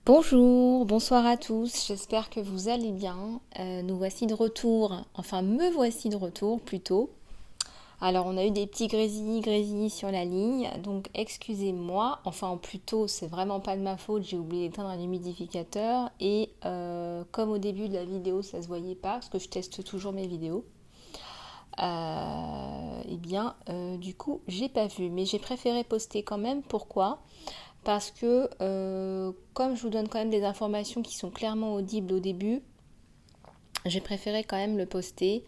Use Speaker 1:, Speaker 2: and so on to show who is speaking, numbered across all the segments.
Speaker 1: Bonjour, bonsoir à tous, j'espère que vous allez bien. Nous voici de retour, enfin me voici de retour plutôt. Alors on a eu des petits grésillis sur la ligne, donc excusez-moi, enfin plutôt c'est vraiment pas de ma faute, j'ai oublié d'éteindre un humidificateur et comme au début de la vidéo ça se voyait pas, parce que je teste toujours mes vidéos, du coup j'ai pas vu, mais j'ai préféré poster quand même, pourquoi ? Parce que comme je vous donne quand même des informations qui sont clairement audibles au début, j'ai préféré quand même le poster.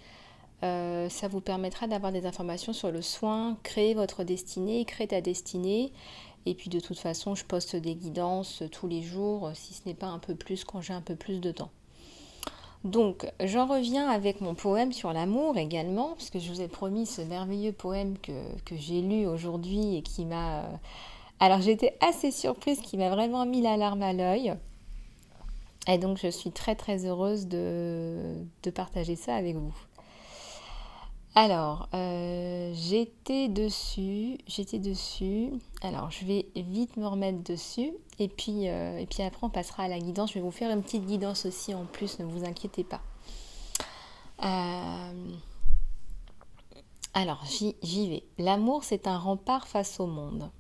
Speaker 1: Ça vous permettra d'avoir des informations sur le soin, créer votre destinée, créer ta destinée. Et puis de toute façon, je poste des guidances tous les jours, si ce n'est pas un peu plus quand j'ai un peu plus de temps. Donc, j'en reviens avec mon poème sur l'amour également, parce que je vous ai promis ce merveilleux poème que j'ai lu aujourd'hui et qui m'a... Alors, j'étais assez surprise, qui m'a vraiment mis la larme à l'œil. Et donc, je suis très très heureuse de partager ça avec vous. Alors, j'étais dessus. Alors, je vais vite me remettre dessus. Et puis après, on passera à la guidance. Je vais vous faire une petite guidance aussi en plus, ne vous inquiétez pas. Alors, j'y vais. L'amour, c'est un rempart face au monde.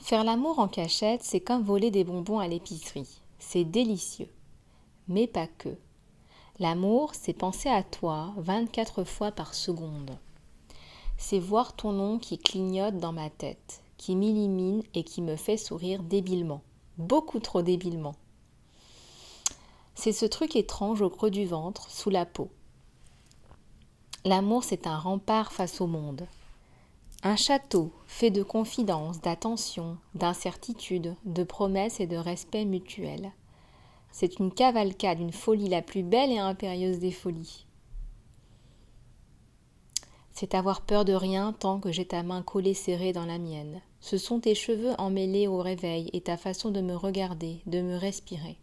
Speaker 1: Faire l'amour en cachette, c'est comme voler des bonbons à l'épicerie. C'est délicieux. Mais pas que. L'amour, c'est penser à toi 24 fois par seconde. C'est voir ton nom qui clignote dans ma tête, qui m'illumine et qui me fait sourire débilement. Beaucoup trop débilement. C'est ce truc étrange au creux du ventre, sous la peau. L'amour, c'est un rempart face au monde. Un château fait de confidences, d'attention, d'incertitude, de promesses et de respect mutuel. C'est une cavalcade, une folie, la plus belle et impérieuse des folies. C'est avoir peur de rien tant que j'ai ta main collée serrée dans la mienne. Ce sont tes cheveux emmêlés au réveil et ta façon de me regarder, de me respirer.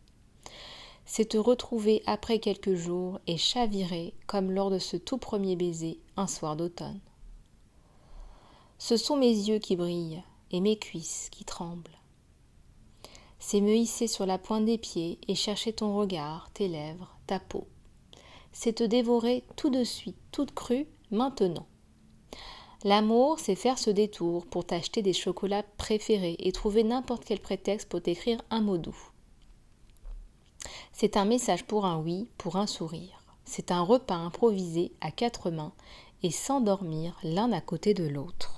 Speaker 1: C'est te retrouver après quelques jours et chavirer comme lors de ce tout premier baiser un soir d'automne. Ce sont mes yeux qui brillent et mes cuisses qui tremblent. C'est me hisser sur la pointe des pieds et chercher ton regard, tes lèvres, ta peau. C'est te dévorer tout de suite, toute crue, maintenant. L'amour, c'est faire ce détour pour t'acheter des chocolats préférés et trouver n'importe quel prétexte pour t'écrire un mot doux. C'est un message pour un oui, pour un sourire. C'est un repas improvisé à quatre mains et s'endormir l'un à côté de l'autre.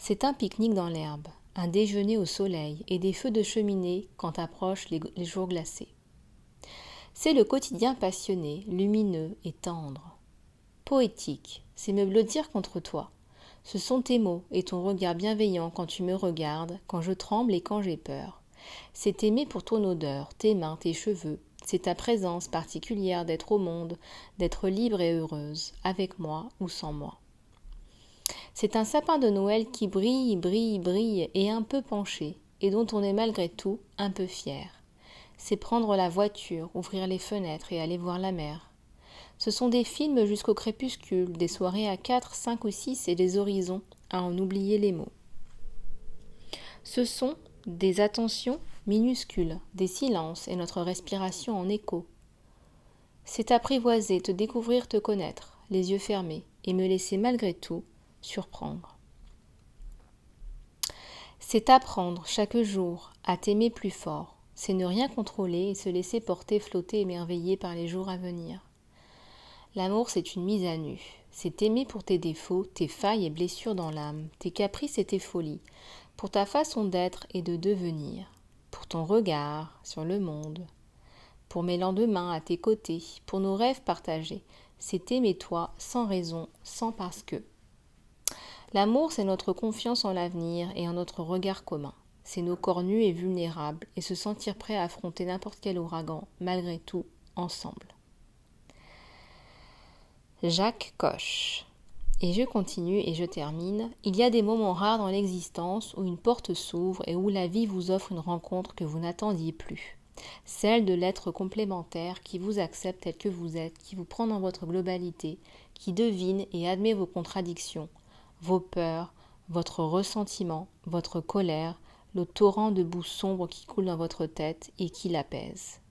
Speaker 1: C'est un pique-nique dans l'herbe, un déjeuner au soleil et des feux de cheminée quand approchent les jours glacés. C'est le quotidien passionné, lumineux et tendre. Poétique, c'est me blottir contre toi. Ce sont tes mots et ton regard bienveillant quand tu me regardes, quand je tremble et quand j'ai peur. C'est t'aimer pour ton odeur, tes mains, tes cheveux. C'est ta présence particulière d'être au monde, d'être libre et heureuse, avec moi ou sans moi. C'est un sapin de Noël qui brille, brille, brille et un peu penché, et dont on est malgré tout un peu fier. C'est prendre la voiture, ouvrir les fenêtres et aller voir la mer. Ce sont des films jusqu'au crépuscule, des soirées à 4, 5 ou 6 et des horizons à en oublier les mots. Ce sont des attentions minuscules, des silences et notre respiration en écho. C'est t'apprivoiser, te découvrir, te connaître, les yeux fermés, et me laisser malgré tout surprendre. C'est apprendre chaque jour à t'aimer plus fort, c'est ne rien contrôler et se laisser porter, flotter, émerveiller par les jours à venir. L'amour, c'est une mise à nu. C'est t'aimer pour tes défauts, tes failles et blessures dans l'âme, tes caprices et tes folies, pour ta façon d'être et de devenir, pour ton regard sur le monde, pour mes lendemains à tes côtés, pour nos rêves partagés. C'est t'aimer toi, sans raison, sans parce que. L'amour, c'est notre confiance en l'avenir et en notre regard commun. C'est nos corps nus et vulnérables et se sentir prêt à affronter n'importe quel ouragan, malgré tout, ensemble. Jacques Coche. Et je continue et je termine. Il y a des moments rares dans l'existence où une porte s'ouvre et où la vie vous offre une rencontre que vous n'attendiez plus. Celle de l'être complémentaire qui vous accepte tel que vous êtes, qui vous prend dans votre globalité, qui devine et admet vos contradictions, vos peurs, votre ressentiment, votre colère, le torrent de boue sombre qui coule dans votre tête et qui l'apaise.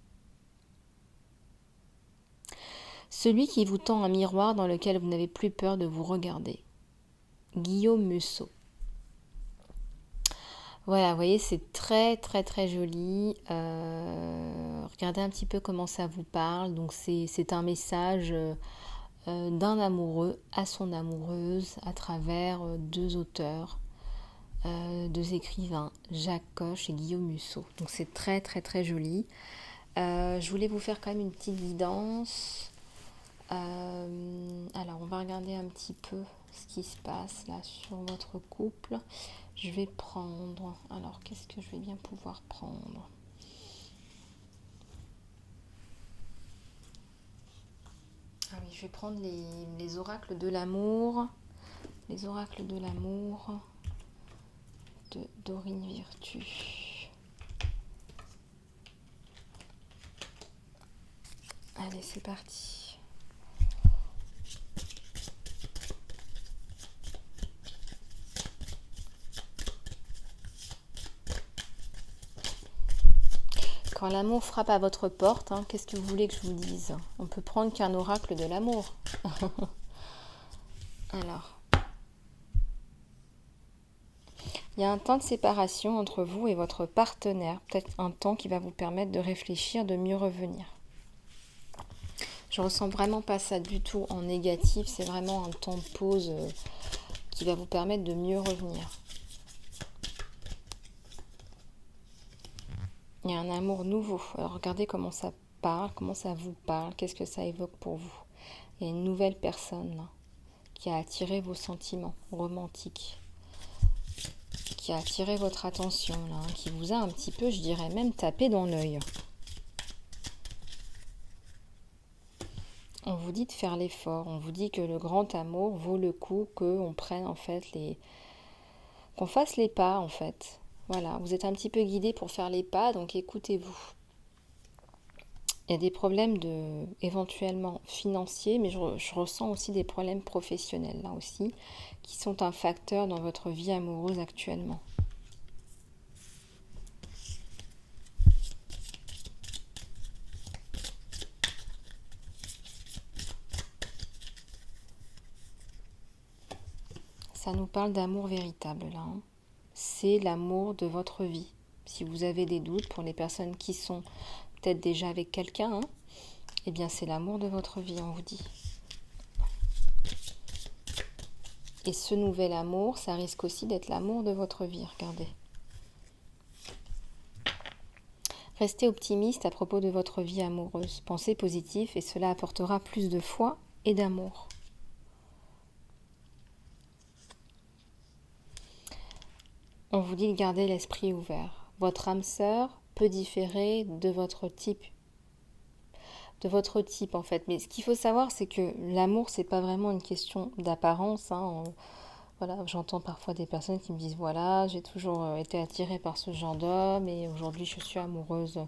Speaker 1: Celui qui vous tend un miroir dans lequel vous n'avez plus peur de vous regarder. Guillaume Musso. Voilà, vous voyez, c'est très très très joli. Regardez un petit peu comment ça vous parle. Donc c'est un message d'un amoureux à son amoureuse à travers deux auteurs, deux écrivains, Jacques Coche et Guillaume Musso. Donc c'est très très très joli. Je voulais vous faire quand même une petite guidance. Alors on va regarder un petit peu ce qui se passe là sur votre couple. Je vais prendre, alors qu'est-ce que je vais bien pouvoir prendre? Ah oui, je vais prendre les oracles de l'amour. Les oracles de l'amour de Dorine Virtue. Allez, c'est parti. Quand l'amour frappe à votre porte, qu'est-ce que vous voulez que je vous dise? On peut prendre qu'un oracle de l'amour. Alors, il y a un temps de séparation entre vous et votre partenaire, peut-être un temps qui va vous permettre de réfléchir, de mieux revenir. Je ressens vraiment pas ça du tout en négatif, c'est vraiment un temps de pause qui va vous permettre de mieux revenir. Il y a un amour nouveau. Alors regardez comment ça parle, comment ça vous parle, qu'est-ce que ça évoque pour vous. Il y a une nouvelle personne là, qui a attiré vos sentiments romantiques, qui a attiré votre attention là, qui vous a un petit peu, je dirais même, tapé dans l'œil. On vous dit de faire l'effort, on vous dit que le grand amour vaut le coup qu'on prenne en fait qu'on fasse les pas en fait. Voilà, vous êtes un petit peu guidé pour faire les pas, donc écoutez-vous. Il y a des problèmes éventuellement financiers, mais je ressens aussi des problèmes professionnels là aussi, qui sont un facteur dans votre vie amoureuse actuellement. Ça nous parle d'amour véritable là. C'est l'amour de votre vie. Si vous avez des doutes pour les personnes qui sont peut-être déjà avec quelqu'un, eh bien c'est l'amour de votre vie, on vous dit. Et ce nouvel amour, ça risque aussi d'être l'amour de votre vie, regardez. Restez optimiste à propos de votre vie amoureuse. Pensez positif et cela apportera plus de foi et d'amour. On vous dit de garder l'esprit ouvert. Votre âme sœur peut différer de votre type en fait. Mais ce qu'il faut savoir, c'est que l'amour, c'est pas vraiment une question d'apparence. Voilà, j'entends parfois des personnes qui me disent voilà, j'ai toujours été attirée par ce genre d'homme et aujourd'hui je suis amoureuse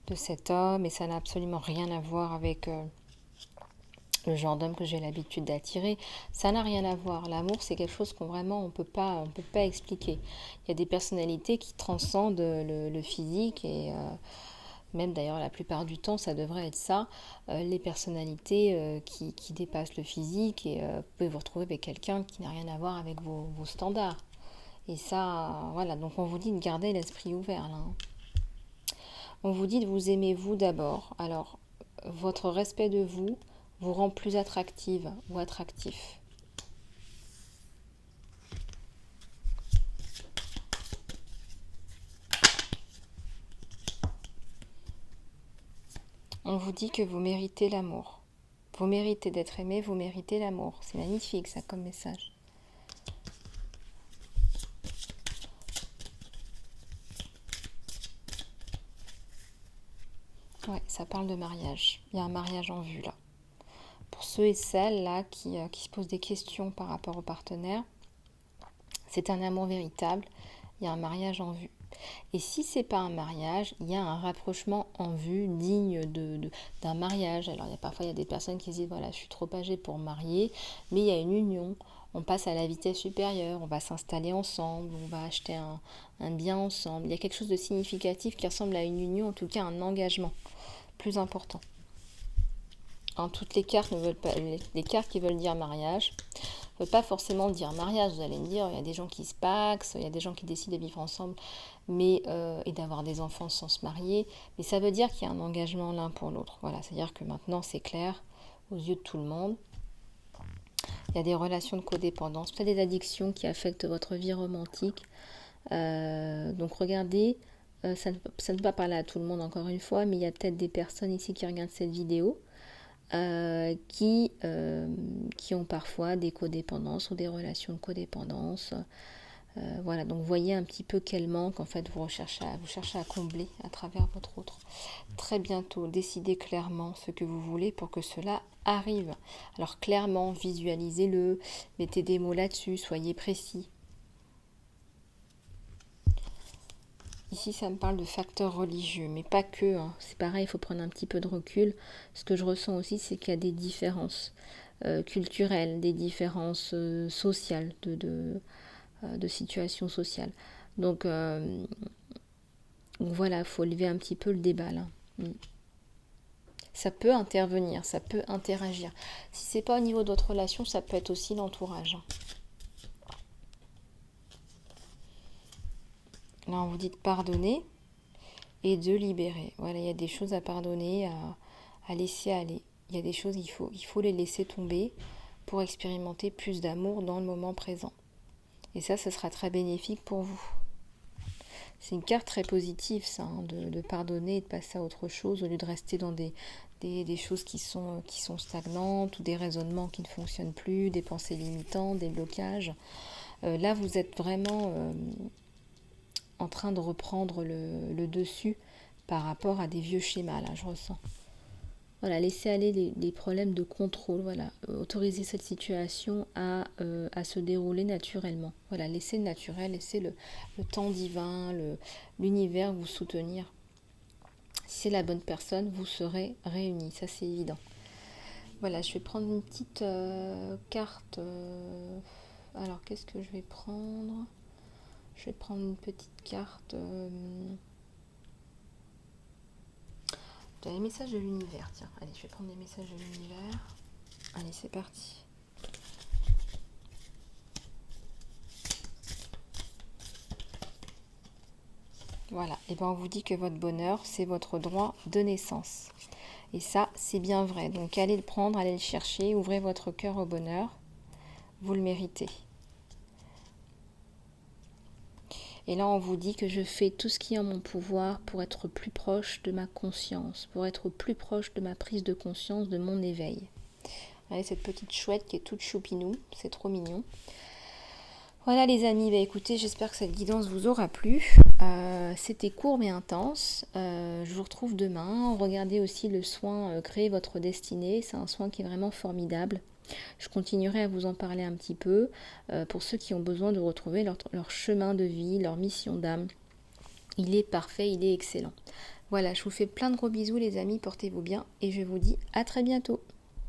Speaker 1: de cet homme et ça n'a absolument rien à voir avec le genre d'homme que j'ai l'habitude d'attirer. Ça n'a rien à voir. L'amour, c'est quelque chose qu'on vraiment on peut pas expliquer. Il y a des personnalités qui transcendent le physique et même d'ailleurs la plupart du temps ça devrait être ça, les personnalités qui dépassent le physique et vous pouvez vous retrouver avec quelqu'un qui n'a rien à voir avec vos standards. Et ça, voilà, donc on vous dit de garder l'esprit ouvert là. On vous dit de vous aimer vous d'abord. Alors, votre respect de vous rend plus attractive ou attractif. On vous dit que vous méritez l'amour. Vous méritez d'être aimé, vous méritez l'amour. C'est magnifique ça comme message. Ouais, ça parle de mariage. Il y a un mariage en vue là. Pour ceux et celles là qui se posent des questions par rapport au partenaire, c'est un amour véritable. Il y a un mariage en vue. Et si c'est pas un mariage, il y a un rapprochement en vue digne d'un mariage. Alors parfois il y a des personnes qui disent voilà, je suis trop âgée pour me marier, mais il y a une union on passe à la vitesse supérieure, on va s'installer ensemble, on va acheter un bien ensemble. Il y a quelque chose de significatif qui ressemble à une union, en tout cas un engagement plus important. Toutes les cartes ne veulent pas, les cartes qui veulent dire mariage ne veulent pas forcément dire mariage. Vous allez me dire, il y a des gens qui se paxent, il y a des gens qui décident de vivre ensemble et d'avoir des enfants sans se marier. Mais ça veut dire qu'il y a un engagement l'un pour l'autre. Voilà, c'est-à-dire que maintenant c'est clair aux yeux de tout le monde. Il y a des relations de codépendance, peut-être des addictions qui affectent votre vie romantique. Donc regardez, ça ne peut pas parler à tout le monde encore une fois, mais il y a peut-être des personnes ici qui regardent cette vidéo qui ont parfois des codépendances ou des relations de codépendance. Voilà, donc voyez un petit peu quel manque en fait vous cherchez à combler à travers votre autre. Très bientôt, décidez clairement ce que vous voulez pour que cela arrive. Alors clairement, visualisez-le, mettez des mots là-dessus, soyez précis. Ici, ça me parle de facteurs religieux, mais pas que. C'est pareil, il faut prendre un petit peu de recul. Ce que je ressens aussi, c'est qu'il y a des différences culturelles, des différences sociales, de situations sociales. Donc voilà, il faut lever un petit peu le débat là. Ça peut intervenir, ça peut interagir. Si c'est pas au niveau de votre relation, ça peut être aussi l'entourage. Là, on vous dit de pardonner et de libérer. Voilà, il y a des choses à pardonner, à laisser aller. Il y a des choses, il faut les laisser tomber pour expérimenter plus d'amour dans le moment présent. Et ça, ce sera très bénéfique pour vous. C'est une carte très positive, ça, de pardonner et de passer à autre chose au lieu de rester dans des choses qui sont stagnantes ou des raisonnements qui ne fonctionnent plus, des pensées limitantes, des blocages. Là, vous êtes vraiment en train de reprendre le dessus par rapport à des vieux schémas, là, je ressens. Voilà, laissez aller les problèmes de contrôle, voilà, autoriser cette situation à se dérouler naturellement. Voilà, laissez le naturel, laissez le temps divin, l'univers vous soutenir. Si c'est la bonne personne, vous serez réunis, ça c'est évident. Voilà, je vais prendre une petite carte. Alors, qu'est-ce que je vais prendre ? Je vais prendre une petite carte... les messages de l'univers, tiens, allez, je vais prendre des messages de l'univers. Allez, c'est parti. Voilà, et bien on vous dit que votre bonheur, c'est votre droit de naissance. Et ça, c'est bien vrai. Donc allez le prendre, allez le chercher, ouvrez votre cœur au bonheur. Vous le méritez. Et là, on vous dit que je fais tout ce qui est en mon pouvoir pour être plus proche de ma conscience, pour être plus proche de ma prise de conscience, de mon éveil. Allez, cette petite chouette qui est toute choupinou, c'est trop mignon. Voilà les amis, écoutez, j'espère que cette guidance vous aura plu. C'était court mais intense. Je vous retrouve demain. Regardez aussi le soin Créer votre destinée. C'est un soin qui est vraiment formidable. Je continuerai à vous en parler un petit peu pour ceux qui ont besoin de retrouver leur chemin de vie, leur mission d'âme. Il est parfait, il est excellent. Voilà, je vous fais plein de gros bisous les amis, portez-vous bien et je vous dis à très bientôt.